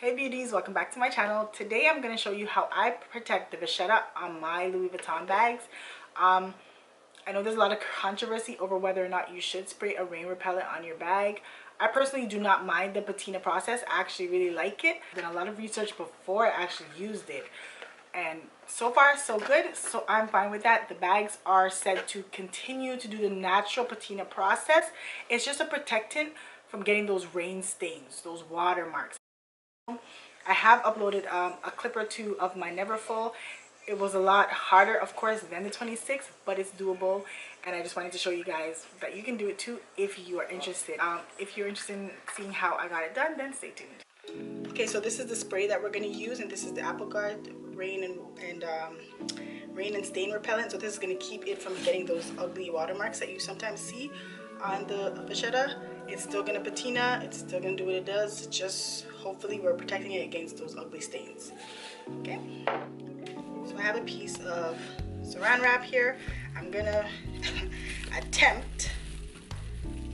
Hey beauties, welcome back to my channel. Today I'm going to show you how I protect the Vachetta on my Louis Vuitton bags. I know there's a lot of controversy over whether or not you should spray a rain repellent on your bag. I personally do not mind the patina process. I actually really like it. I've done a lot of research before I actually used it, and so far so good, so I'm fine with that. The bags are said to continue to do the natural patina process. It's just a protectant from getting those rain stains, those watermarks. I have uploaded a clip or two of my Neverfull. It was a lot harder, of course, than the 26, but it's doable. And I just wanted to show you guys that you can do it too if you are interested. If you're interested in seeing how I got it done, then stay tuned. Okay, so this is the spray that we're going to use, and this is the Applegarde rain and stain repellent. So this is going to keep it from getting those ugly watermarks that you sometimes see on the Vachetta. It's still going to patina, it's still going to do what it does, just hopefully we're protecting it against those ugly stains. Okay, so I have a piece of saran wrap here. I'm gonna attempt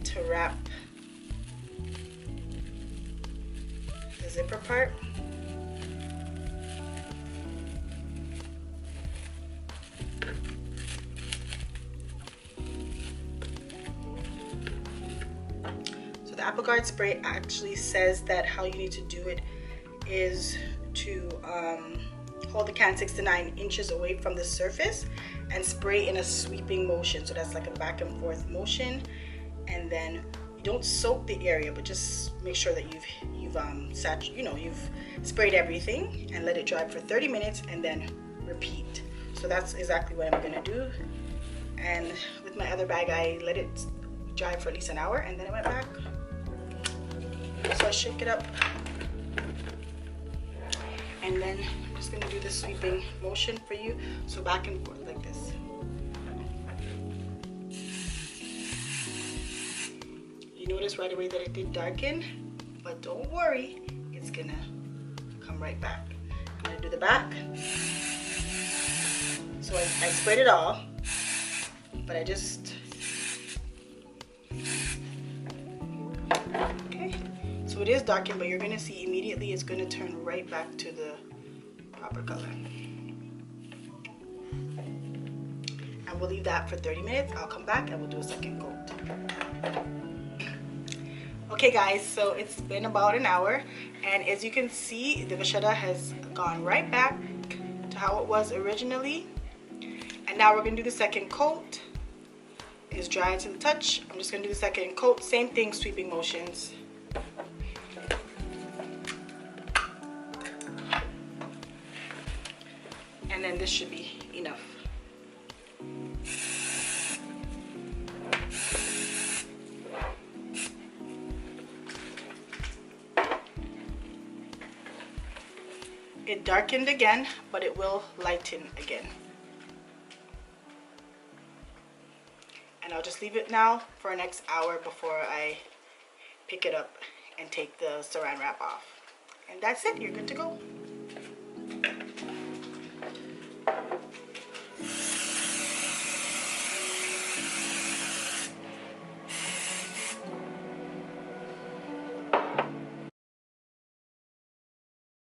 to wrap the zipper part. The Applegarde spray actually says that how you need to do it is to hold the can 6 to 9 inches away from the surface and spray in a sweeping motion. So that's like a back and forth motion, and then you don't soak the area, but just make sure that you've sprayed everything and let it dry for 30 minutes and then repeat. So that's exactly what I'm gonna do. And with my other bag, I let it dry for at least an hour, and then I went back. So I shake it up, and then I'm just gonna do the sweeping motion for you. So back and forth like this. You notice right away that it did darken, but don't worry, it's gonna come right back. I'm gonna do the back. So I sprayed it all, but I just, okay. So it is darkened, but you're going to see immediately it's going to turn right back to the proper color. And we'll leave that for 30 minutes. I'll come back and we'll do a second coat. Okay guys, so it's been about an hour, and as you can see, the Vachetta has gone right back to how it was originally. And now we're going to do the second coat. It's dry to the touch. I'm just going to do the second coat. Same thing, sweeping motions. And then this should be enough. It darkened again, but it will lighten again. And I'll just leave it now for the next hour before I pick it up and take the saran wrap off. And that's it, you're good to go.